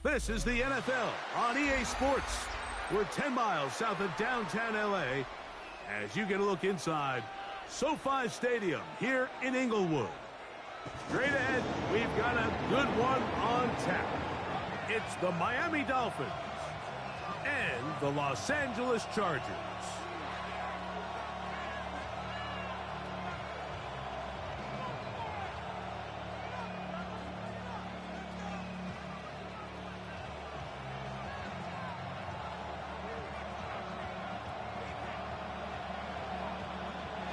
This is the NFL on EA Sports. We're 10 miles south of downtown LA as you get a look inside SoFi Stadium here in Inglewood. Straight ahead, we've got a good one on tap. It's the Miami Dolphins and the Los Angeles Chargers.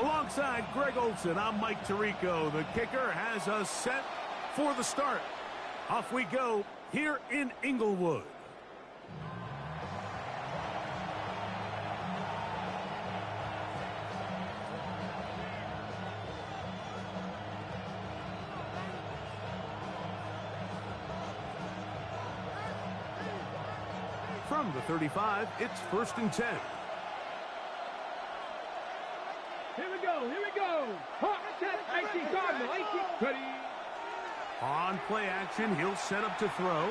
Alongside Greg Olson, I'm Mike Tirico. The kicker has us set for the start. Off we go here in Inglewood. From the 35, it's 1st and 10. Here we go. 18, Cardinal, 18. Ready. On play action, he'll set up to throw.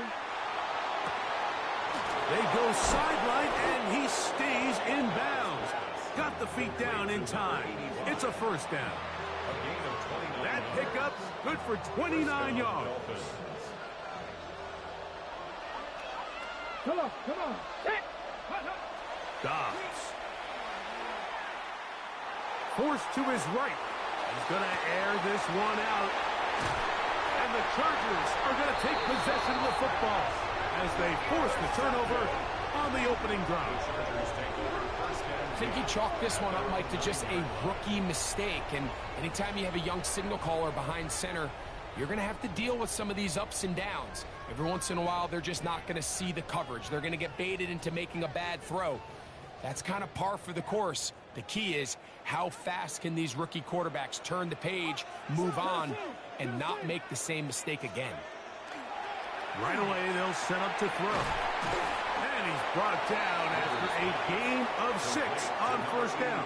They go sideline, and he stays in bounds. Got the feet down in time. It's a first down. That pickup, good for 29 yards. Come on. Dobbs. Forced to his right. He's going to air this one out. And the Chargers are going to take possession of the football as they force the turnover on the opening drive. I think he chalked this one up, Mike, to just a rookie mistake. And anytime you have a young signal caller behind center, you're going to have to deal with some of these ups and downs. Every once in a while, they're just not going to see the coverage. They're going to get baited into making a bad throw. That's kind of par for the course. The key is how fast can these rookie quarterbacks turn the page, move on, and not make the same mistake again. Right away, they'll set up to throw. And he's brought down after a gain of 6 on first down.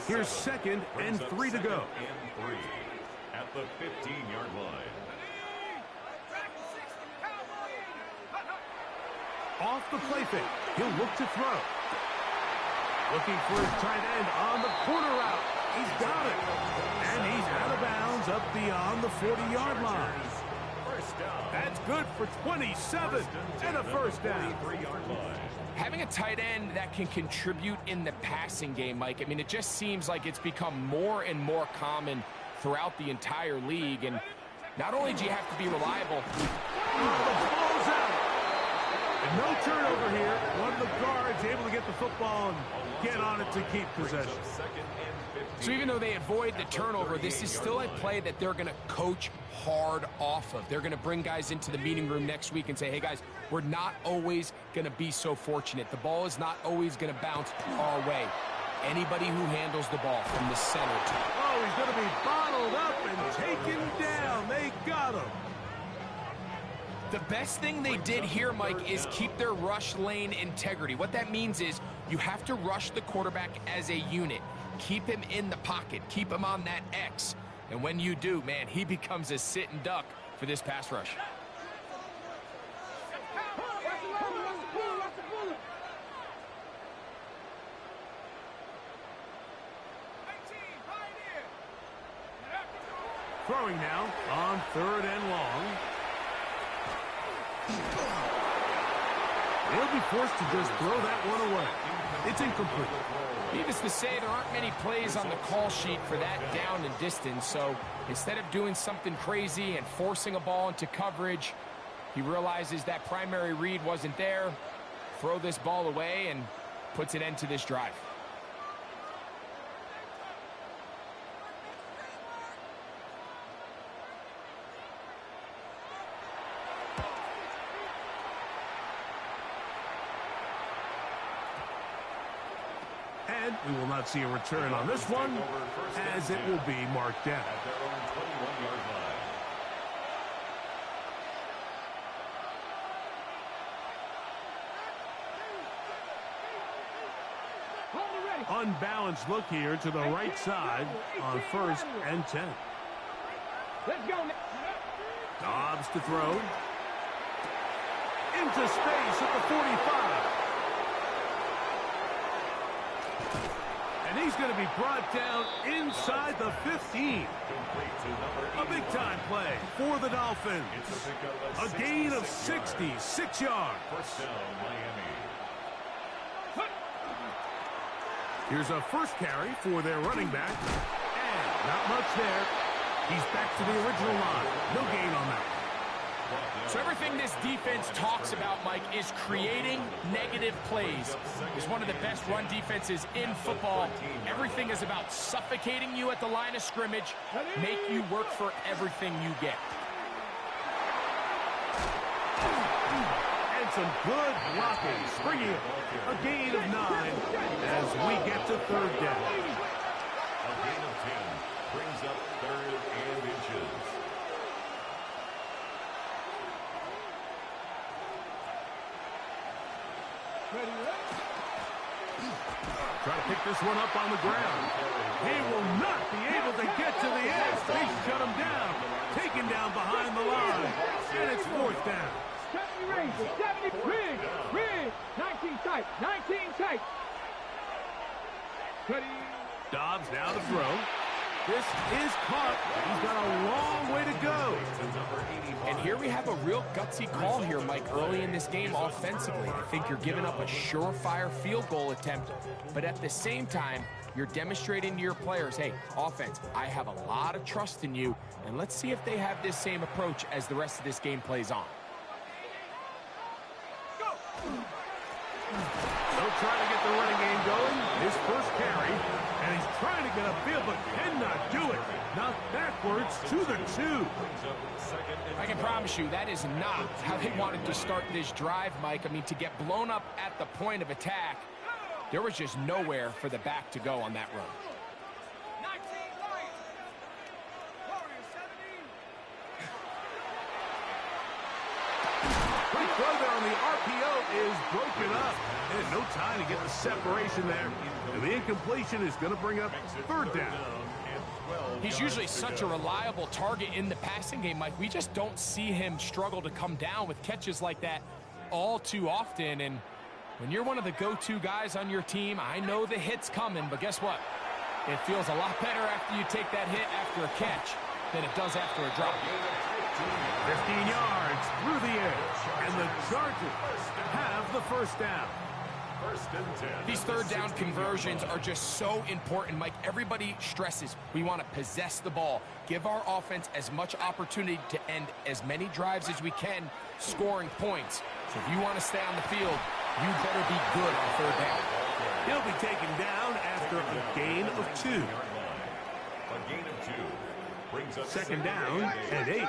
Here's 2nd and 3 to go. At the 15-yard line. Off the play fake, he'll look to throw. Looking for his tight end on the corner route. He's got it. And he's out of bounds up beyond the 40-yard line. That's good for 27 and a first down. Having a tight end that can contribute in the passing game, Mike, I mean, it just seems like it's become more and more common throughout the entire league. And not only do you have to be reliable. Oh, the ball's out. And no turnover here. One of the guards able to get the football and get on it to keep possession. So even though they avoid the turnover, this is still a play that they're going to coach hard off of. They're going to bring guys into the meeting room next week and say, hey, guys, we're not always going to be so fortunate. The ball is not always going to bounce our way. Anybody who handles the ball from the center. Oh, he's going to be bottled up and taken down. They got him. The best thing they did here, Mike, is keep their rush lane integrity. What that means is you have to rush the quarterback as a unit. Keep him in the pocket. Keep him on that X. And when you do, man, he becomes a sitting duck for this pass rush. Throwing now on 3rd and long. He'll be forced to just throw that one away. It's incomplete. Needless to say, there aren't many plays on the call sheet for that down and distance. So instead of doing something crazy and forcing a ball into coverage, he realizes that primary read wasn't there. Throw this ball away and puts an end to this drive. And we will not see a return on this one, as it will be marked down. Unbalanced look here to the right side on 1st and 10. Let's go. Dobbs to throw. into space at the 45. And he's going to be brought down inside the 15. A big-time play for the Dolphins. A gain of 66 yards. First down, Miami. Here's a first carry for their running back. And not much there. He's back to the original line. No gain on that. So everything this defense talks about, Mike, is creating negative plays. It's one of the best run defenses in football. Everything is about suffocating you at the line of scrimmage, make you work for everything you get. And some good blocking. Bringing it a gain of 9 as we get to third down. A gain of 10 brings up third and inches. Try to pick this one up on the ground. He will not be able to get to the edge. They shut him down. Taken down behind the line. And it's fourth down. 70 range, 70, rig, 19 tight, 19 tight. Dobbs now to throw. This is caught. He's got a long way to go. And here we have a real gutsy call here, Mike, early in this game offensively. I think you're giving up a surefire field goal attempt, but at the same time, you're demonstrating to your players, hey, offense, I have a lot of trust in you, and let's see if they have this same approach as the rest of this game plays on. They'll try to get the running game going. His first carry, and he's trying to get upfield, but cannot do it. Knocked backwards to the 2. I can promise you that is not how they wanted to start this drive, Mike. I mean, to get blown up at the point of attack, there was just nowhere for the back to go on that run. Throw there on the RPO is broken up. There's no time to get the separation there. And the incompletion is going to bring up third down. He's usually such a reliable target in the passing game, Mike. We just don't see him struggle to come down with catches like that all too often. And when you're one of the go-to guys on your team, I know the hit's coming, but guess what? It feels a lot better after you take that hit after a catch than it does after a drop. 15 yards through the edge, and the Chargers have the first down. First and 10. These third down conversions are just so important, Mike. Everybody stresses we want to possess the ball, give our offense as much opportunity to end as many drives as we can, scoring points. So if you want to stay on the field, you better be good on third down. He'll be taken down after a gain of 2. A gain of 2 brings up Second down and 8.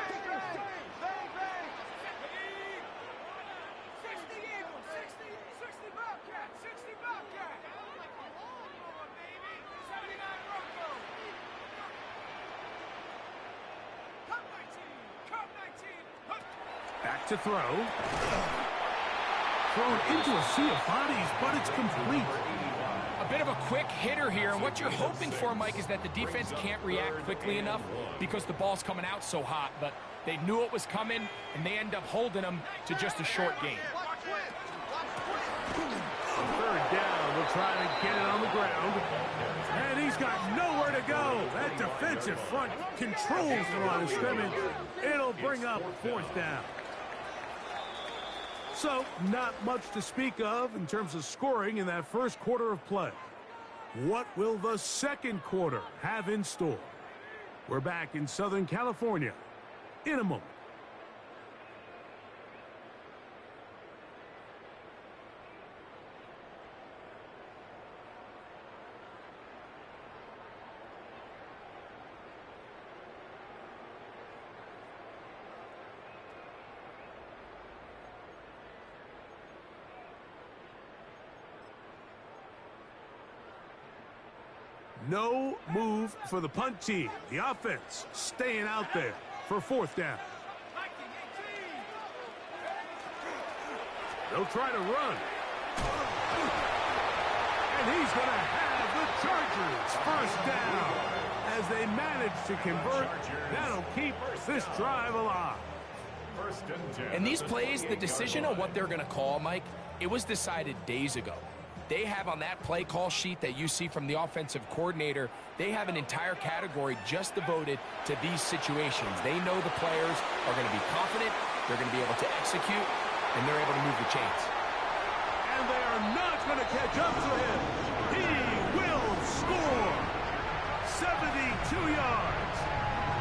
Back to throw. Thrown into a sea of bodies, but it's complete. A bit of a quick hitter here, and what you're hoping for, Mike, is that the defense can't react quickly enough because the ball's coming out so hot, but they knew it was coming, and they end up holding them to just a short gain. Third down, they'll try to get it on the ground, and he's got nowhere to go. That defensive front controls the line of scrimmage. It'll bring up fourth down. So, not much to speak of in terms of scoring in that first quarter of play. What will the second quarter have in store? We're back in Southern California in a moment. No move for the punt team. The offense staying out there for fourth down. They'll try to run. And he's going to have the Chargers first down. As they manage to convert, that'll keep this drive alive. first and 10. And these plays, the decision on what they're going to call, Mike, it was decided days ago. They have on that play call sheet that you see from the offensive coordinator, they have an entire category just devoted to these situations. They know the players are going to be confident, they're going to be able to execute, and they're able to move the chains. And they are not going to catch up to him. He will score. 72 yards.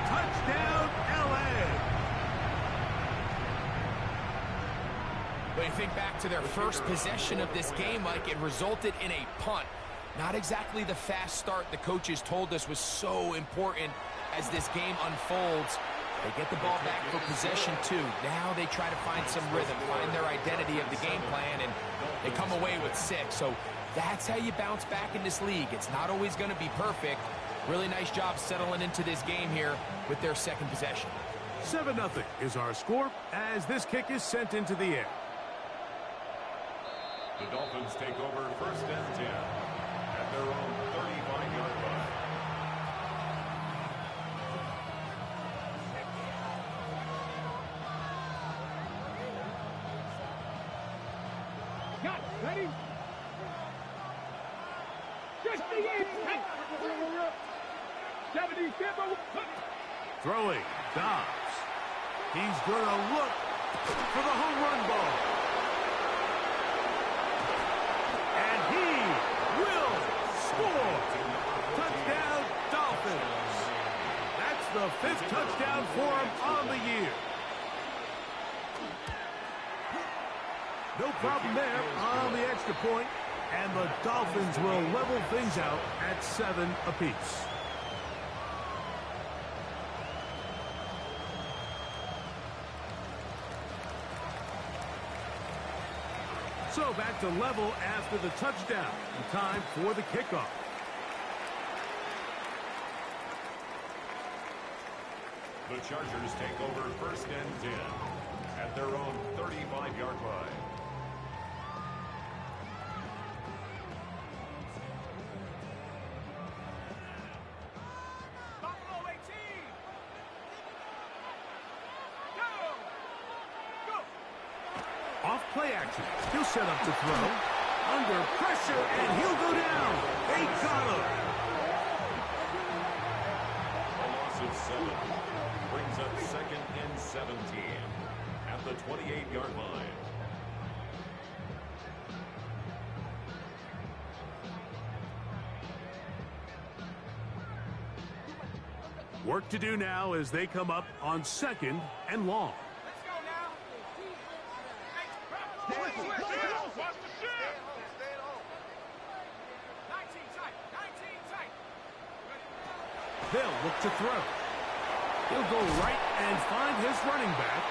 Touchdown, L.A. But you think back to their first possession of this game, Mike, it resulted in a punt. Not exactly the fast start the coaches told us was so important as this game unfolds. They get the ball back for possession two. Now they try to find some rhythm, find their identity of the game plan, and they come away with 6. So that's how you bounce back in this league. It's not always going to be perfect. Really nice job settling into this game here with their second possession. 7-0 is our score as this kick is sent into the air. The Dolphins take over first and 10 at their own 35-yard line. Got it. Ready? 68. 77. Throwing, Dobbs. He's going to look for the home run ball. And he will score. Touchdown, Dolphins. That's the 5th touchdown for him on the year. No problem there on the extra point, and the Dolphins will level things out at 7 apiece. So back to level after the touchdown. Time for the kickoff. The Chargers take over first and 10 at their own 35-yard line. Off play action. He'll set up to throw. Under pressure, and he'll go down. They got him. A loss of 7 brings up second and 17 at the 28-yard line. Work to do now as they come up on 2nd and long. They'll look to throw. He'll go right and find his running back.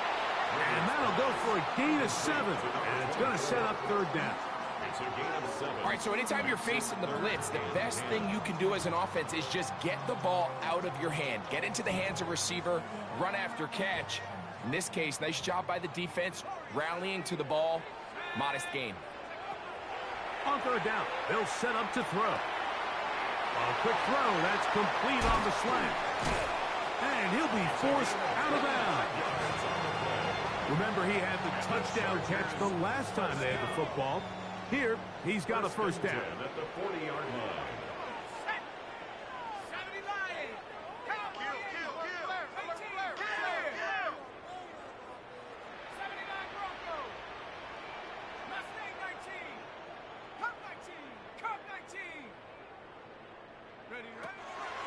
And that'll go for a gain of 7. And it's going to set up 3rd down. It's a gain of 7. All right, so anytime you're facing the blitz, the best thing you can do as an offense is just get the ball out of your hand. Get into the hands of receiver, run after catch. In this case, nice job by the defense, rallying to the ball. Modest gain. On 3rd down, they'll set up to throw. A quick throw, that's complete on the slant. And he'll be forced out of bounds. Remember, he had the touchdown catch the last time they had the football. Here, he's got a 1st down. At the 40-yard line.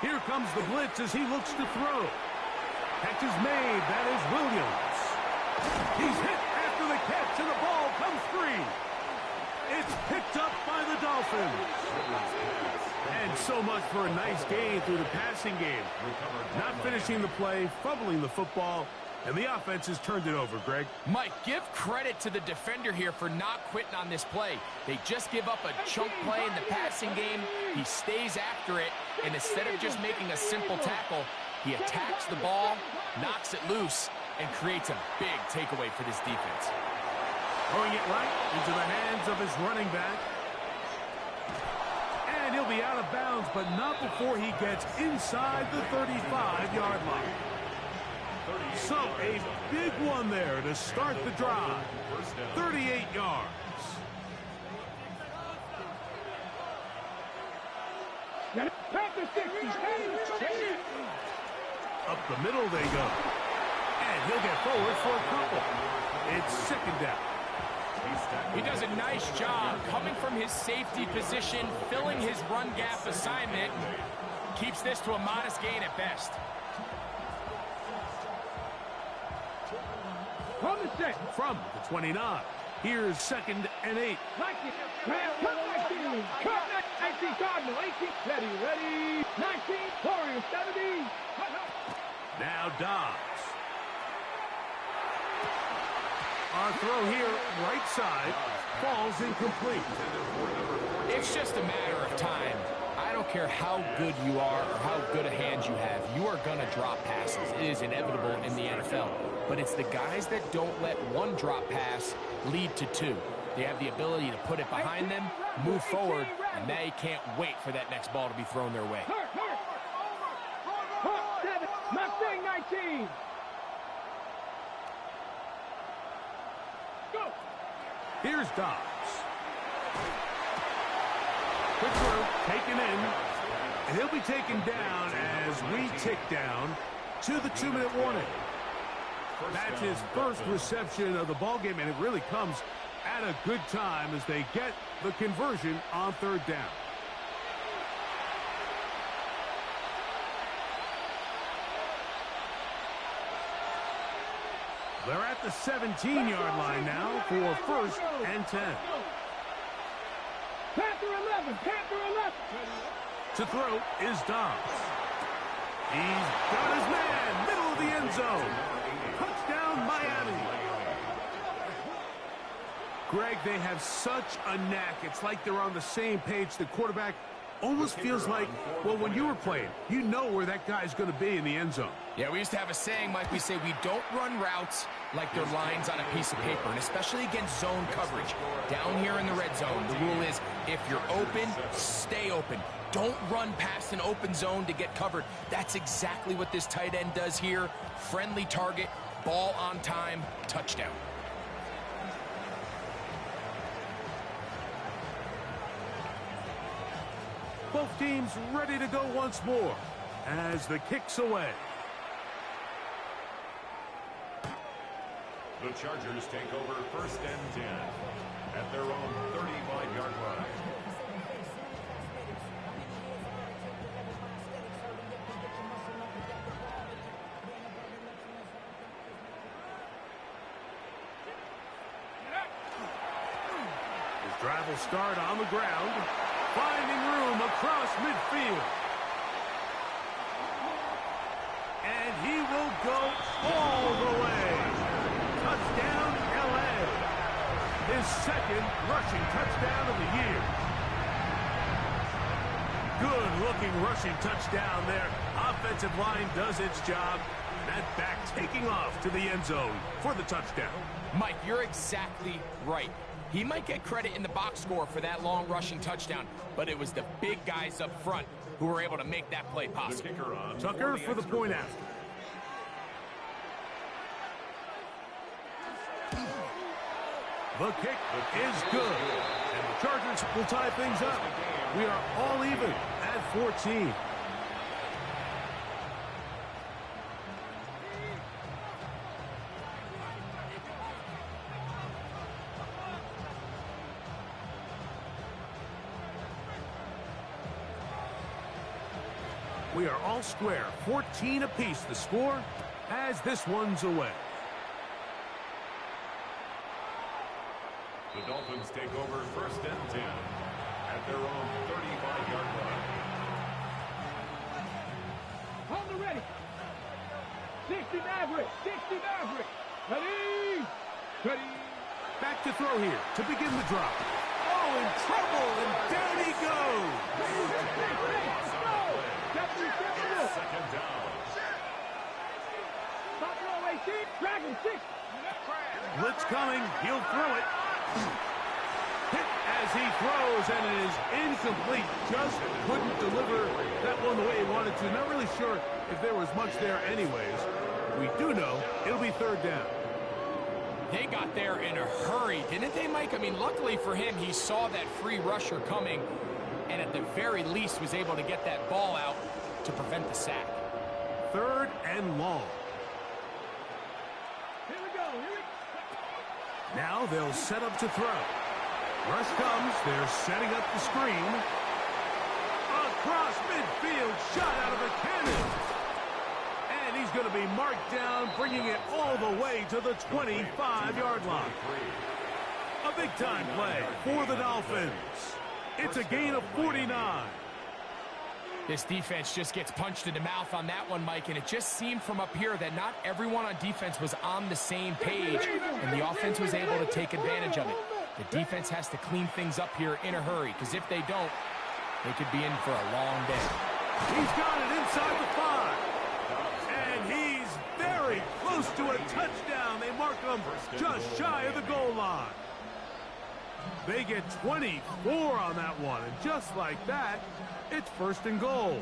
Here comes the blitz as he looks to throw. Catch is made. That is Williams. He's hit after the catch, and the ball comes free. It's picked up by the Dolphins. And so much for a nice gain through the passing game. Not finishing the play, fumbling the football, and the offense has turned it over, Greg. Mike, give credit to the defender here for not quitting on this play. They just give up a chunk play in the passing game. He stays after it, and instead of just making a simple tackle, he attacks the ball, knocks it loose, and creates a big takeaway for this defense. Throwing it right into the hands of his running back. And he'll be out of bounds, but not before he gets inside the 35-yard line. So a big one there to start the drive. 38 yards. Up the middle they go. And he'll get forward for a couple. It's second down. He does a nice job coming from his safety position, filling his run gap assignment. Keeps this to a modest gain at best. From the set. From the 29. Here's 2nd and 8. 19. Cut 19. Cut 19. Cardinal. 18. Ready. 19. Warriors. 70. Now Dobbs. Our throw here, right side, falls incomplete. It's just a matter of time. I don't care how good you are or how good a hand you have. You are going to drop passes. It is inevitable in the NFL. But it's the guys that don't let one drop pass lead to two. They have the ability to put it behind them, move forward, and they can't wait for that next ball to be thrown their way. 7. Mustang 19. Go. Here's Dobbs. Quick throw, taken in. And he'll be taken down as we tick down to the 2-minute warning. That's his first reception of the ballgame, and it really comes at a good time as they get the conversion on 3rd down. They're at the 17-yard line now for 1st and 10. Panther 11. Panther 11. To throw is Dobbs. He's got his man, middle of the end zone. Touchdown, Miami. Greg, they have such a knack. It's like they're on the same page. The quarterback almost feels like, well, when you were playing, you know where that guy's going to be in the end zone. Yeah, we used to have a saying, Mike. We say we don't run routes like they're lines on a piece of paper, and especially against zone coverage. Down here in the red zone, the rule is if you're open, stay open. Don't run past an open zone to get covered. That's exactly what this tight end does here. Friendly target, ball on time, touchdown. Both teams ready to go once more as the kick's away. The Chargers take over 1st and 10 at their own 35-yard line. His drive will start on the ground, finding room across midfield. And he will go all the way. Touchdown, L.A. His 2nd rushing touchdown of the year. Good-looking rushing touchdown there. Offensive line does its job. That back taking off to the end zone for the touchdown. Mike, you're exactly right. He might get credit in the box score for that long rushing touchdown, but it was the big guys up front who were able to make that play possible. Tucker for the point after. The kick is good, and the Chargers will tie things up. We are all even at 14. We are all square, 14 apiece the score as this one's away. The Dolphins take over 1st and 10 at their own 35-yard line. On the ready. 60 Maverick. 60 Maverick. Ready. Back to throw here to begin the drop. Oh, in trouble, and down he goes. 2nd down. Dragon 6. Blitz coming. He'll throw it. Hit as he throws, and it is incomplete. Just couldn't deliver that one the way he wanted to. Not really sure if there was much there anyways. We do know it'll be third down. They got there in a hurry, didn't they, Mike? I mean, luckily for him, he saw that free rusher coming and at the very least was able to get that ball out to prevent the sack. Third and long. Here we go. Here we go. Now they'll set up to throw. Rush comes. They're setting up the screen. Across midfield, shot out of a cannon. And he's going to be marked down, bringing it all the way to the 25-yard line. A big-time play for the Dolphins. It's a gain of 49. This defense just gets punched in the mouth on that one, Mike, and it just seemed from up here that not everyone on defense was on the same page, and the offense was able to take advantage of it. The defense has to clean things up here in a hurry, because if they don't, they could be in for a long day. He's got it inside the 5. And he's very close to a touchdown. They mark him just shy of the goal line. They get 24 on that one, and just like that, it's first and goal.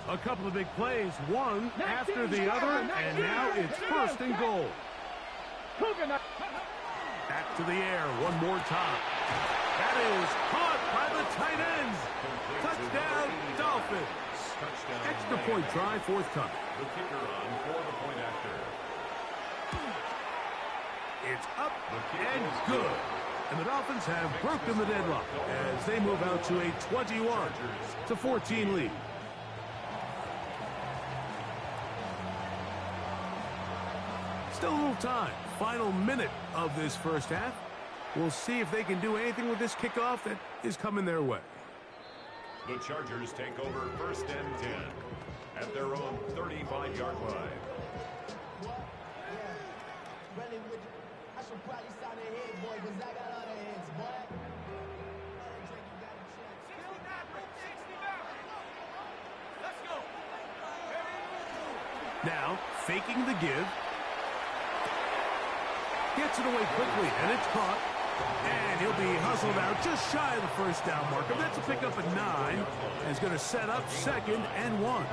A couple of big plays, one after the other, and now it's first and goal. Back to the air one more time. That is caught by the tight ends. Touchdown, Dolphins. Extra point try forthcoming. The kicker on for the point after. It's up and good. And the Dolphins have broken the deadlock as they move out to a 21-14 lead. Still a little time. Final minute of this first half. We'll see if they can do anything with this kickoff that is coming their way. The Chargers take over first and 10 at their own 35-yard line. I should probably sign a head, boy, because I got all the heads, boy. Now, faking the give. Gets it away quickly, and it's caught. And he'll be hustled out just shy of the first down marker. That's a pickup at 9. And he's going to set up second and 1.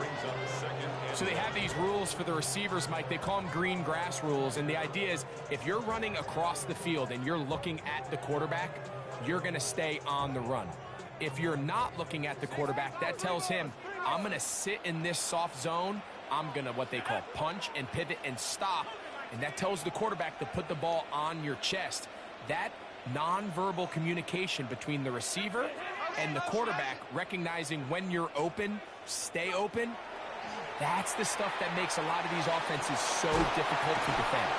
So they have these rules for the receivers, Mike. They call them green grass rules. And the idea is if you're running across the field and you're looking at the quarterback, you're going to stay on the run. If you're not looking at the quarterback, that tells him, I'm going to sit in this soft zone. I'm going to what they call punch and pivot and stop. And that tells the quarterback to put the ball on your chest. That nonverbal communication between the receiver and the quarterback, recognizing when you're open, stay open, that's the stuff that makes a lot of these offenses so difficult to defend.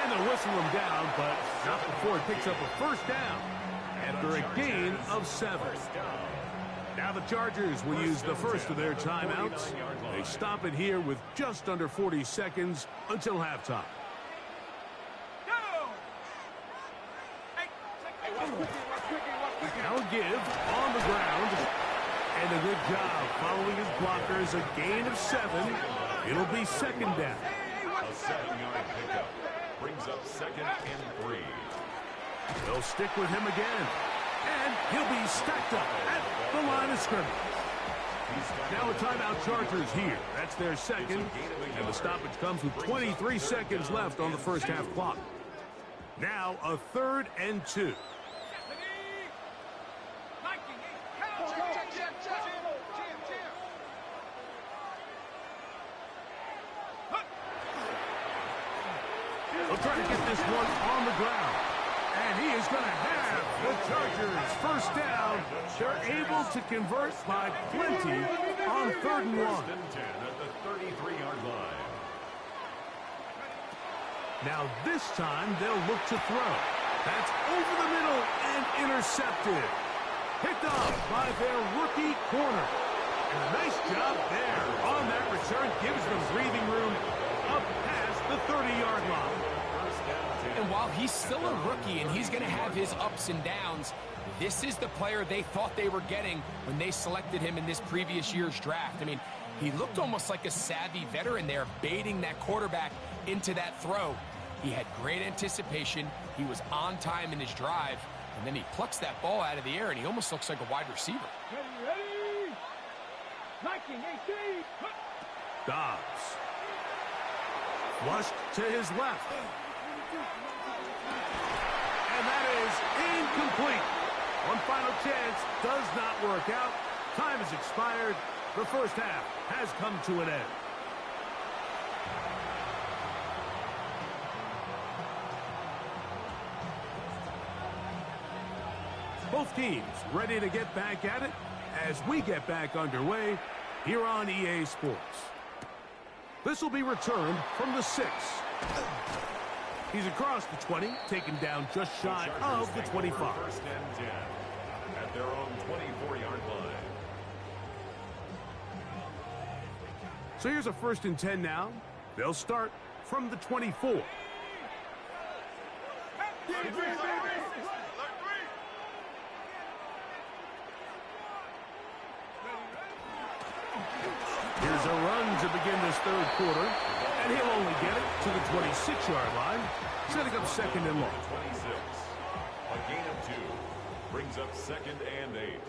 And they'll whistle him down, but not before it picks up a first down after a gain of 7. Now the Chargers will use the first of their timeouts. They stop it here with just under 40 seconds until halftime. Now a give on the ground. And a good job following his blockers. A gain of 7. It'll be second down. A 7-yard pickup brings up second and 3. They'll stick with him again. And he'll be stacked up at the line of scrimmage. Now a timeout Chargers here. That's their second. And the stoppage comes with 23 seconds left on the first half clock. Now a 3rd and 2. They'll try to get this one on the ground. And he is going to have the Chargers first down. They're able to convert by plenty on 3rd and 1. First and 10 at the 33-yard line. Now this time they'll look to throw. That's over the middle and intercepted. Picked off by their rookie corner. And a nice job there on that return. Gives them breathing room up past the 30-yard line. And while he's still a rookie and he's going to have his ups and downs, this is the player they thought they were getting when they selected him in this previous year's draft. I mean, he looked almost like a savvy veteran there, baiting that quarterback into that throw. He had great anticipation. He was on time in his drive. And then he plucks that ball out of the air, and he almost looks like a wide receiver. Ready. 19, 18. Dobbs. Flushed to his left. And that is incomplete. One final chance does not work out. Time has expired. The first half has come to an end. Both teams ready to get back at it as we get back underway here on EA Sports. This will be returned from the 6. He's across the 20, taken down just shy of the 25. First and 10 at their own 24-yard line. So here's a 1st and 10 now. They'll start from the 24. Here's a run to begin this 3rd quarter, and he'll only get it to the 26-yard line, setting up 2nd and long. 26. A gain of 2 brings up 2nd and 8.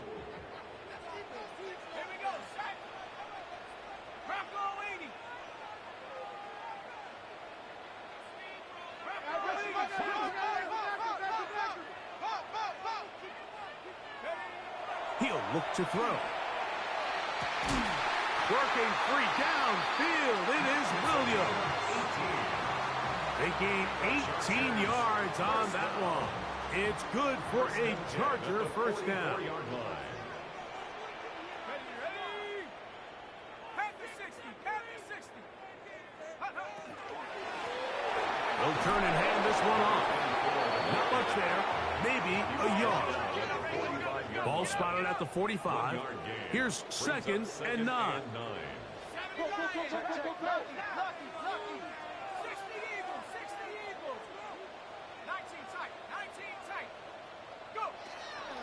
He'll look to throw. Working free downfield, it is Williams. They gain 18 yards on that one. It's good for a Charger first down. They'll turn and hand this one off. Not much there, maybe a yard. Ball spotted at the 45. Here's 2nd and 9.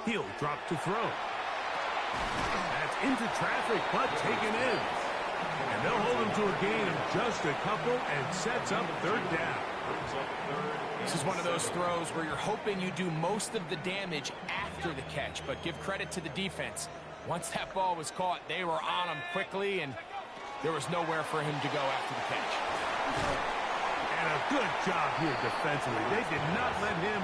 He'll drop to throw. That's into traffic, but taken in. And they'll hold him to a gain of just a couple and sets up 3rd down. This is one of those throws where you're hoping you do most of the damage after the catch, but give credit to the defense. Once that ball was caught, they were on him quickly, and there was nowhere for him to go after the catch. And a good job here defensively. They did not let him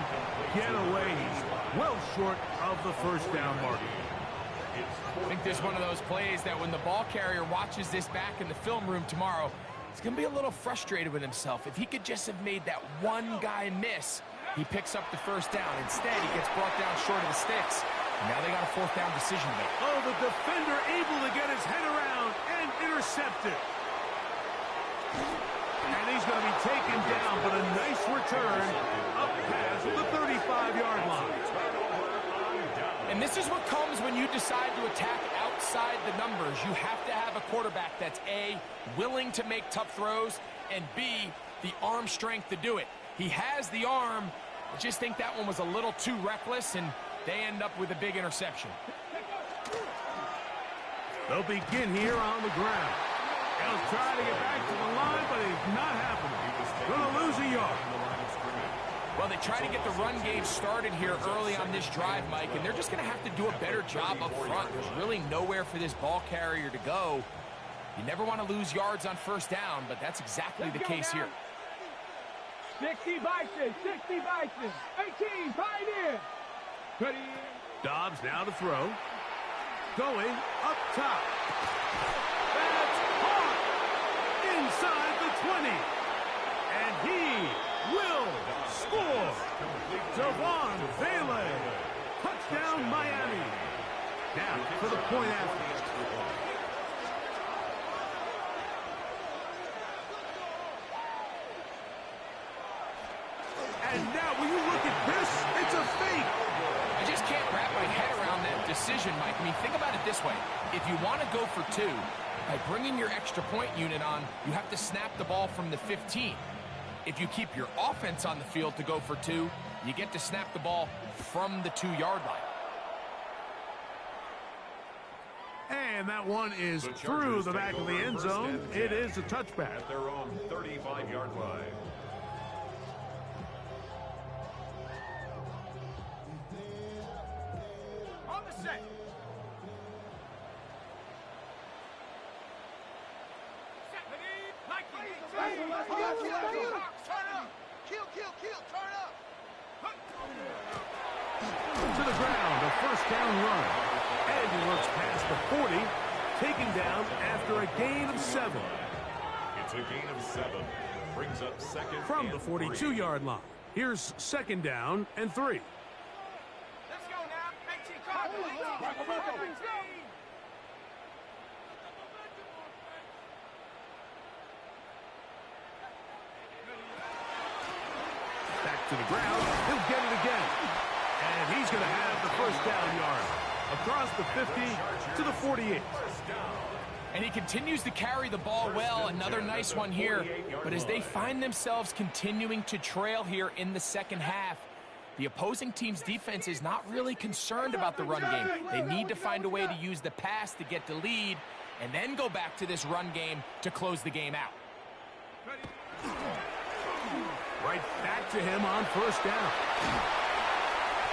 get away. He's well short of the first down mark. I think there's one of those plays that when the ball carrier watches this back in the film room tomorrow, he's going to be a little frustrated with himself. If he could just have made that one guy miss, he picks up the first down. Instead, he gets brought down short of the sticks. And now they got a 4th down decision to make. Oh, the defender able to get his head around and intercept it. And he's going to be taken down, but a nice return up past the 35-yard line. And this is what comes when you decide to attack outside the numbers. You have to have a quarterback that's A, willing to make tough throws, and B, the arm strength to do it. He has the arm. I just think that one was a little too reckless, and they end up with a big interception. They'll begin here on the ground. He'll try to get back to the line, but it's not happening. Going to lose a yard. Well, they try to get the run game started here early on this drive, Mike, and they're just going to have to do a better job up front. There's really nowhere for this ball carrier to go. You never want to lose yards on 1st down, but that's exactly the case here. 60 Bison, 18, Pioneer. Ready. Dobbs now to throw. Going up top. That's caught inside the 20. And he will score. Javon Vele. Touchdown, Miami. Now for the point after. And now, when you look at this, it's a fake. I just can't wrap my head around that decision, Mike. I mean, think about it this way. If you want to go for 2, by bringing your extra point unit on, you have to snap the ball from the 15. If you keep your offense on the field to go for 2, you get to snap the ball from the 2-yard line. And that one is through the back of the end zone. It is a touchback. At their own 35-yard line. To the ground, a first down run. And he works past the 40, taken down after a gain of 7. It's a gain of 7. Brings up second From the and 42-yard line. Here's second down and 3. Let's go now. 18 Cardinals. Back to the ground. He'll get it again. And he's going to have the first down yard. Across the 50 to the 48. And he continues to carry the ball well. Another nice one here. But as they find themselves continuing to trail here in the second half, the opposing team's defense is not really concerned about the run game. They need to find a way to use the pass to get the lead and then go back to this run game to close the game out. Right back to him on first down.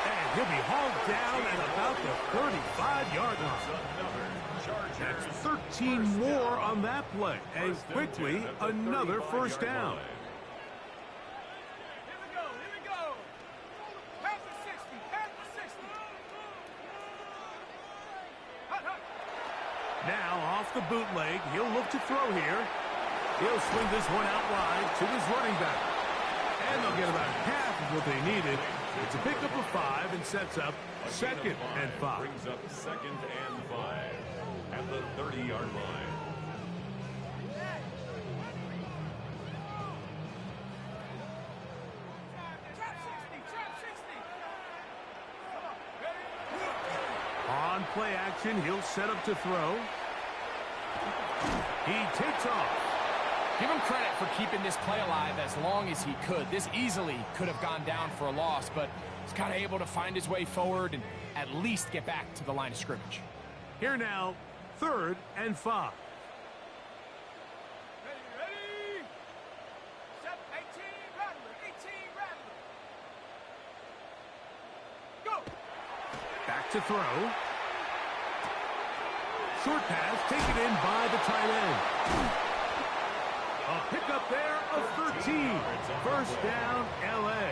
And he'll be hauled down at about the 35-yard line. That's 13 more on that play. And quickly, another first down. Here we go. Past the 60, past the 60. Now off the bootleg, he'll look to throw here. He'll swing this one out wide to his running back. And they'll get about half of what they needed. It's a pickup of 5 and sets up second and 5. Brings up second and 5 at the 30-yard line. On play action, he'll set up to throw. He takes off. Give him credit for keeping this play alive as long as he could. This easily could have gone down for a loss, but he's kind of able to find his way forward and at least get back to the line of scrimmage. Here now, 3rd and 5. Ready? Set 18 Rattler. Go! Back to throw. Short pass taken in by the tight end. A pickup there of 13. First down, L.A.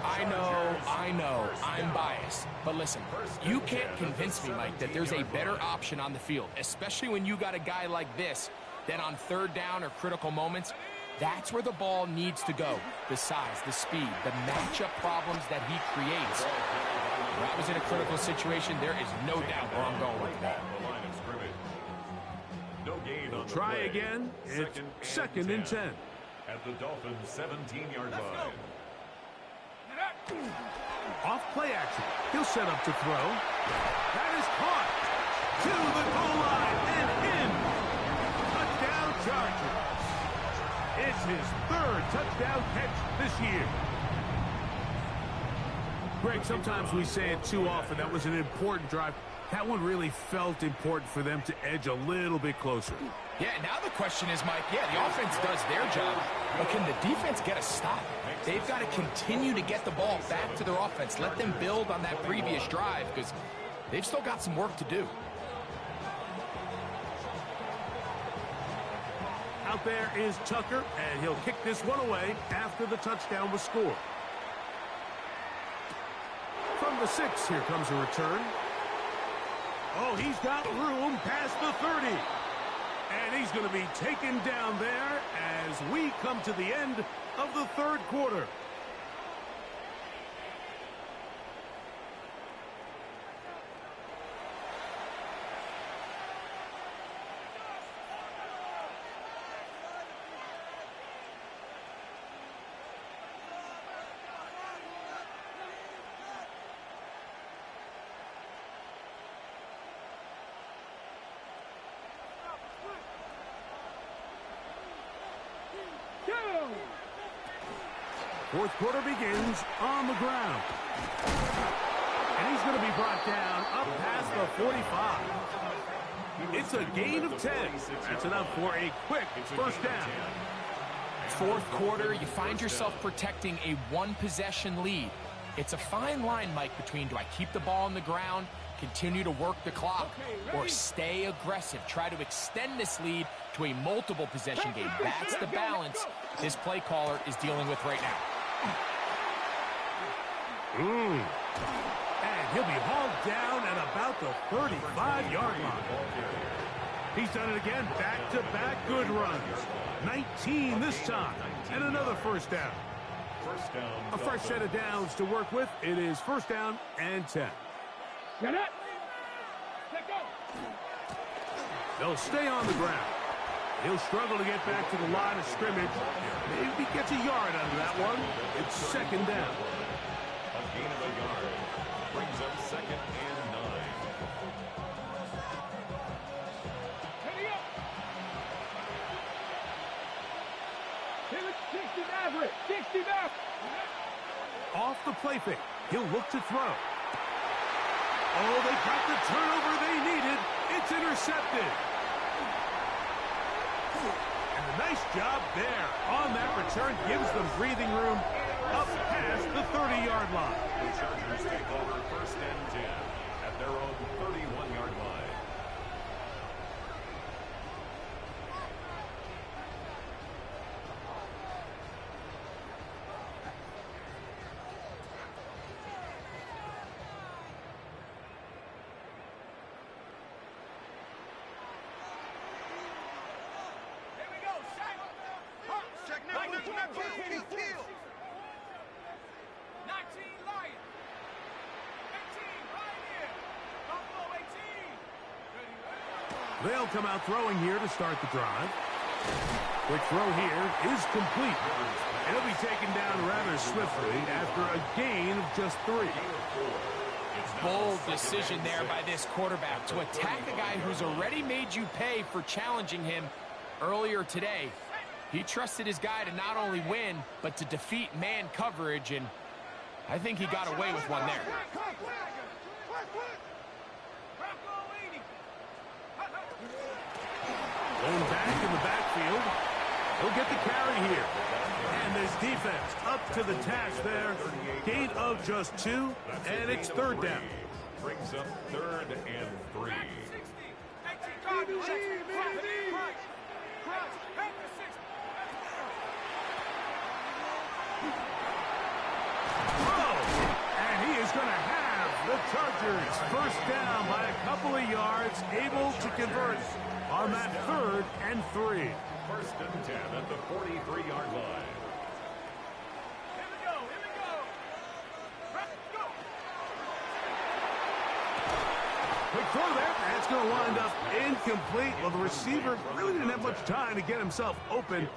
I know, I'm biased. But listen, you can't convince me, Mike, that there's a better option on the field, especially when you got a guy like this, that on 3rd down or critical moments, that's where the ball needs to go. The size, the speed, the matchup problems that he creates. When I was in a critical situation, there is no doubt where I'm going with the ball. No gain on the Try play. again. It's second and 10. At the Dolphins' 17-yard line. Off play action. He'll set up to throw. That is caught. To the goal line and in. Touchdown Chargers. It's his 3rd touchdown catch this year. Greg, sometimes we say it too often. That was an important drive. That one really felt important for them to edge a little bit closer. Yeah, now the question is, Mike, the offense does their job, but can the defense get a stop? They've got to continue to get the ball back to their offense. Let them build on that previous drive because they've still got some work to do. Out there is Tucker, and he'll kick this one away after the touchdown was scored. From the 6, here comes a return. Oh, he's got room past the 30. And he's going to be taken down there as we come to the end of the 3rd quarter. Fourth quarter begins on the ground. And he's going to be brought down up past the 45. It's a gain of 10. That's enough for a quick first down. 4th quarter, you find yourself protecting a 1-possession lead. It's a fine line, Mike, between do I keep the ball on the ground, continue to work the clock, or stay aggressive, try to extend this lead to a multiple possession game. That's the balance this play caller is dealing with right now. And he'll be hauled down at about the 35-yard line. He's done it again, back-to-back good runs. 19 this time, and another first down. A fresh set of downs to work with. It is first down and 10. Get it. Let go. They'll stay on the ground. He'll struggle to get back to the line of scrimmage. Maybe gets a yard out of that one. It's second down. A gain of a yard brings up second and 9. Heading up. Give it 60 average. 60 back. Off the play fake. He'll look to throw. Oh, they got the turnover they needed. It's intercepted. And a nice job there on that return. Gives them breathing room up past the 30-yard line. The Chargers take over first and 10 at their own 31-yard line. They'll come out throwing here to start the drive. Quick throw here is complete. He'll be taken down rather swiftly after a gain of just 3. Bold decision there by this quarterback to attack a guy who's already made you pay for challenging him earlier today. He trusted his guy to not only win, but to defeat man coverage, and I think he got away with one there. Going back in the backfield. He'll get the carry here. And this defense up to the task there. Gain of just 2, and it's third down. Brings up third and 3. And he is going to have the Chargers first down by a couple of yards, able to convert on that third and 3. First and 10 at the 43-yard line. Quick throw there. That's going to wind up incomplete. Well, the receiver really didn't have much time to get himself open.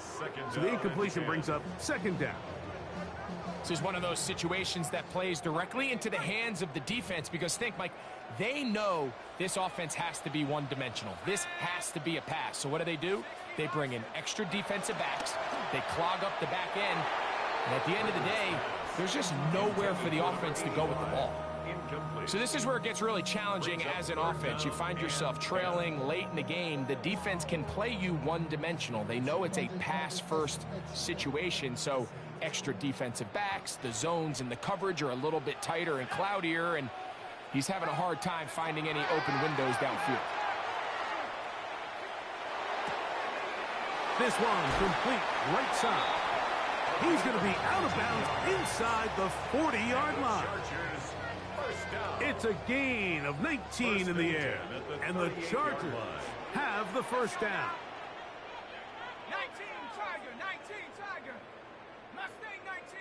So the incompletion brings up second down. This is one of those situations that plays directly into the hands of the defense because think, Mike, they know this offense has to be one-dimensional. This has to be a pass. So what do? They bring in extra defensive backs. They clog up the back end. And at the end of the day, there's just nowhere for the offense to go with the ball. So this is where it gets really challenging as an offense. You find yourself trailing late in the game. The defense can play you one-dimensional. They know it's a pass-first situation, so extra defensive backs, the zones and the coverage are a little bit tighter and cloudier, and he's having a hard time finding any open windows downfield. This one complete right side. He's going to be out of bounds inside the 40-yard line. It's a gain of 19 in the air, and the Chargers have the first down. 19 Tiger. Mustang 19.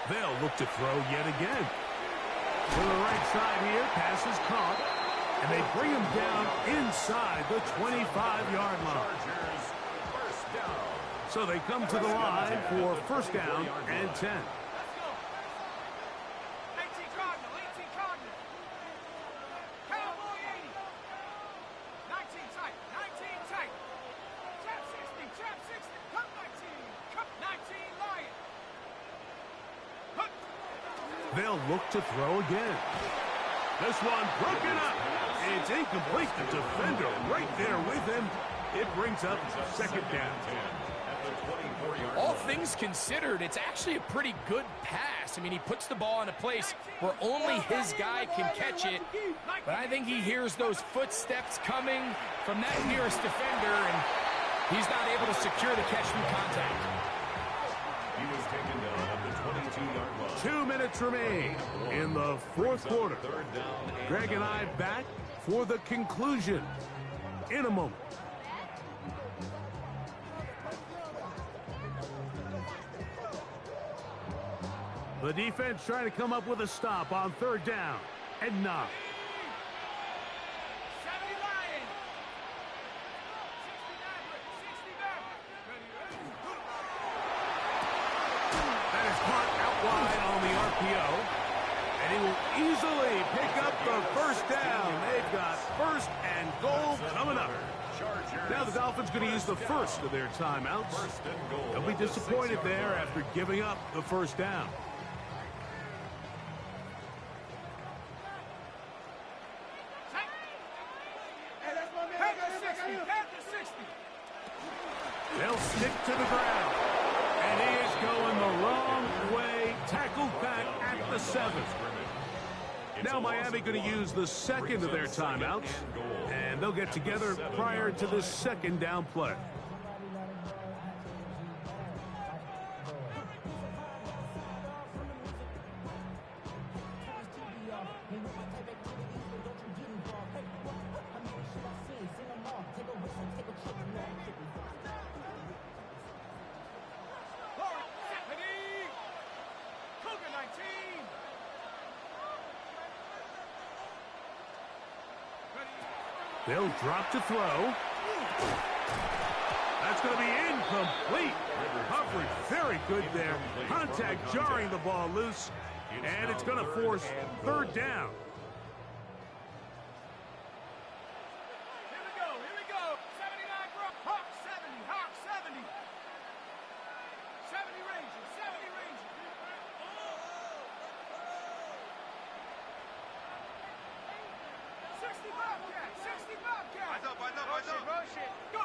They'll look to throw yet again. To the right side here, pass is caught, and they bring him down inside the 25-yard line. So they come to the line for first down and 10. They'll look to throw again. This one broken up. It's incomplete. The defender right there with him. It brings up second down. the 24-yard All line. things considered, it's actually a pretty good pass. I mean, he puts the ball in a place where only his guy can catch it. But I think he hears those footsteps coming from that nearest defender, and he's not able to secure the catch from contact. He was taken down at the 22-yard line. 2 minutes remain in the fourth quarter. Third down and Greg and I back for the conclusion in a moment. The defense trying to come up with a stop on third down and not. That is caught out wide on the RPO. And he will easily pick up the first down. They've got first and goal coming up. Now the Dolphins going to use the first of their timeouts. First and goal. They'll be disappointed there after giving up the first down. They'll stick to the ground. And he is going the wrong way. Tackled back at the 7. Now Miami going to use the second of their timeouts. And they'll get together prior to the second down play. They'll drop to throw. That's going to be incomplete. Coverage very good there. Contact jarring the ball loose. And it's going to force third down. Here we go. 79 bro. Hawk 70, Hawk 70. 70 Rangers, 70 Rangers. 60 Bobcat, 60 Bobcat. Eyes up. Motion. Go.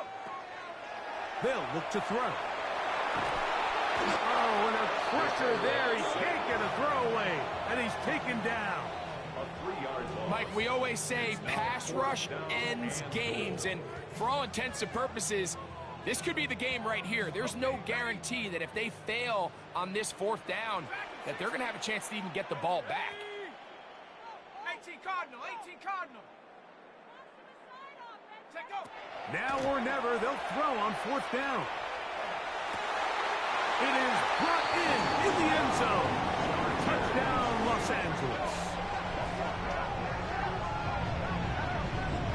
They'll look to throw. Oh, and a pressure there. He can't get a throwaway. And he's taken down. A 3-yard loss. Mike, we always say pass rush ends games, and for all intents and purposes, this could be the game right here. There's no guarantee that if they fail on this fourth down, that they're going to have a chance to even get the ball back. 18 Cardinal. Take go. Now or never, they'll throw on fourth down. It is brought in the end zone. Touchdown, Los Angeles.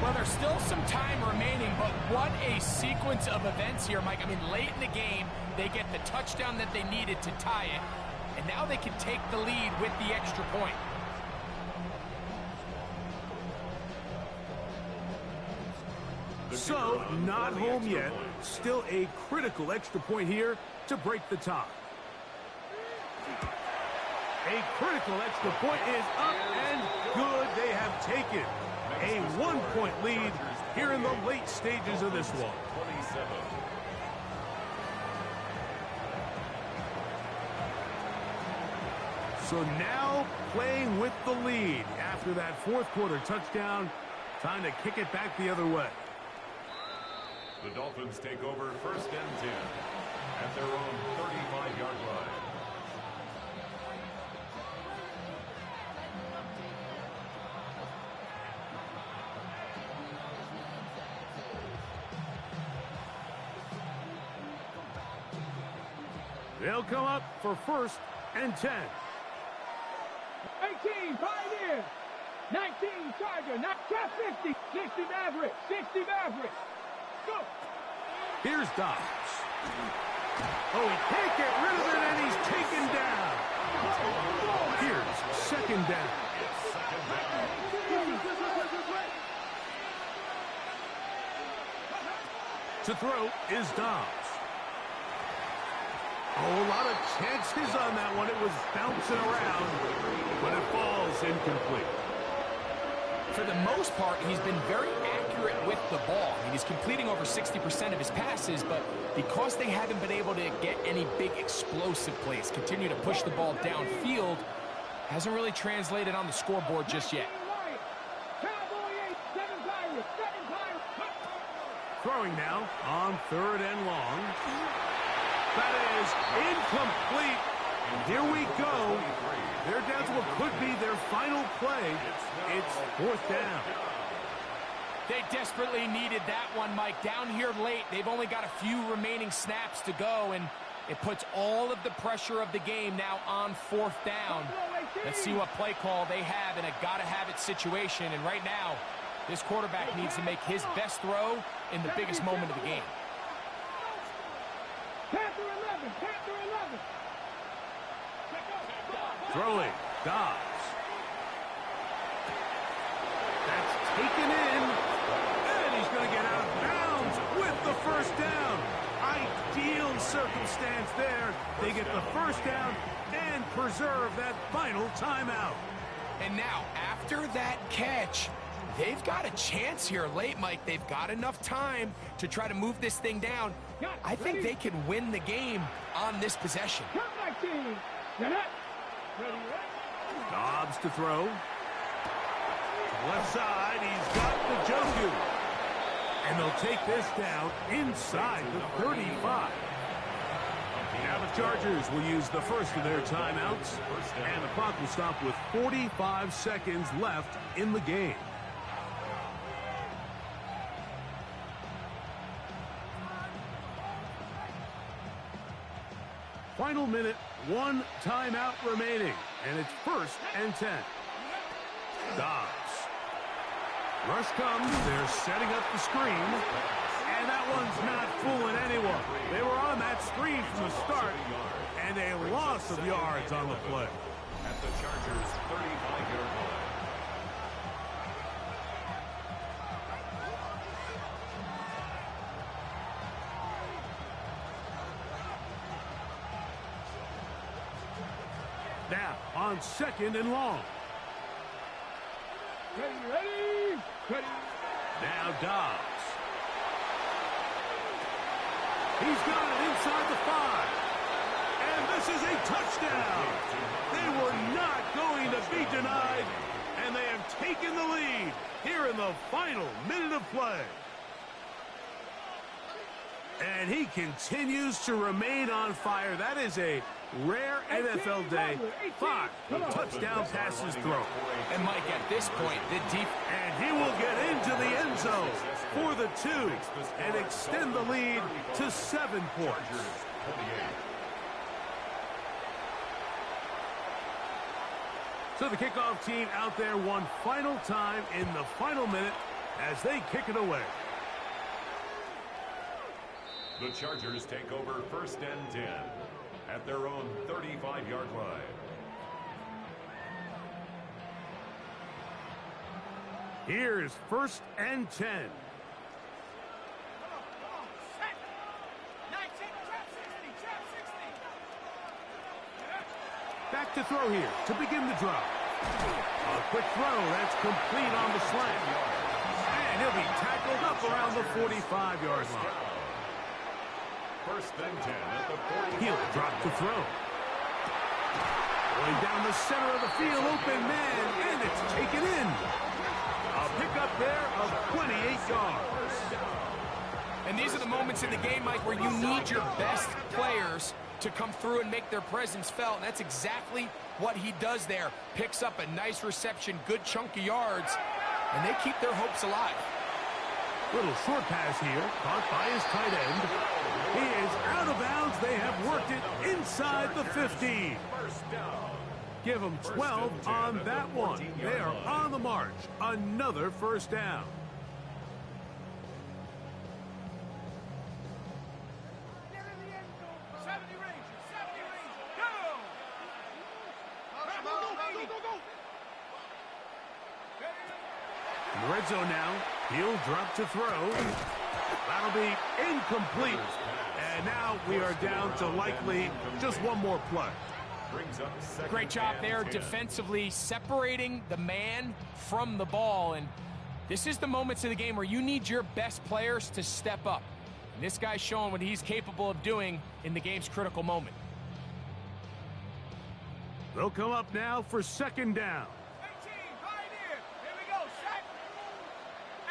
Well, there's still some time remaining, but what a sequence of events here, Mike. I mean, late in the game, they get the touchdown that they needed to tie it, and now they can take the lead with the extra point. So, not home yet. Still a critical extra point here to break the tie. A critical extra point is up and good. They have taken a 1-point lead here in the late stages of this one. 27. So now playing with the lead after that fourth quarter touchdown. Time to kick it back the other way. The Dolphins take over first and 10 at their own 35-yard line. They'll come up for first and 10. 18 Pioneer. 19 Charger. Not 50. 60 Maverick. 60 Maverick. Go. Here's Dobbs. Oh, he can't get rid of it, and he's taken down. Here's second down. To throw is Dobbs. Oh, a lot of chances on that one. It was bouncing around, but it falls incomplete. For the most part, he's been very accurate accurate with the ball. I mean, he's completing over 60% of his passes, but because they haven't been able to get any big explosive plays, continue to push the ball downfield, hasn't really translated on the scoreboard just yet. Throwing now on 3rd and long. That is incomplete. And here we go. They're down to what could be their final play. It's 4th down. They desperately needed that one, Mike. Down here late, they've only got a few remaining snaps to go, and it puts all of the pressure of the game now on 4th down. Let's see what play call they have in a gotta-have-it situation. And right now, this quarterback needs to make his best throw in the biggest moment of the game. Throwing, Dobbs. That's taken in, and he's going to get out of bounds with the 1st down. Ideal circumstance there. They get the 1st down and preserve that final timeout. And now, after that catch, they've got a chance here late, Mike. They've got enough time to try to move this thing down. I think they can win the game on this possession. Dobbs to throw. Left side, he's got the Njoku. And they'll take this down inside the 35. Now the Chargers will use the first of their timeouts. And the clock will stop with 45 seconds left in the game. Final minute, 1 timeout remaining, and it's 1st and 10. Dobbs. Rush comes, they're setting up the screen, and that one's not fooling anyone. They were on that screen from the start, and a loss of yards on the play. At the Chargers' 35-yard line. Now, on 2nd and long. Ready. Now Dobbs. He's got it inside the 5. And this is a touchdown. They were not going to be denied, and they have taken the lead here in the final minute of play. And he continues to remain on fire. That is a rare NFL day. 5 touchdown passes thrown. And Mike, at this point, the deep... And he will get into the end zone for the 2 and extend the lead to 7 points. So the kickoff team out there one final time in the final minute as they kick it away. The Chargers take over 1st and 10 at their own 35-yard line. Here's 1st and 10. Back to throw here to begin the drive. A quick throw that's complete on the slant. And he'll be tackled up around the 45-yard line. 1st and 10 at the 40. He'll drop to throw. Going down the center of the field, open man, and it's taken in. A pickup there of 28 yards. And these are the moments in the game, Mike, where you need your best players to come through and make their presence felt. And that's exactly what he does there. Picks up a nice reception, good chunk of yards, and they keep their hopes alive. Little short pass here, caught by his tight end. He is out of bounds. They have worked it inside the 15. Give them 12 on that one. They are on the march. Another 1st down. In the red zone now, he'll drop to throw. That'll be incomplete. And now we are down to likely just one more play. Great job there defensively, separating the man from the ball. And This is the moments of the game where you need your best players to step up. And this guy's showing what he's capable of doing in the game's critical moment. They'll come up now for second down. 18, Pioneer. Here we go, set.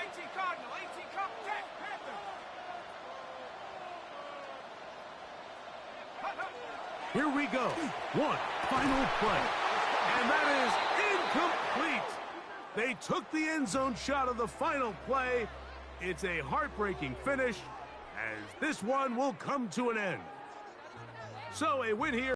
18 Cardinal, 18 Panther. Here we go. One final play. And that is incomplete. They took the end zone shot of the final play. It's a heartbreaking finish, as this one will come to an end. So a win here.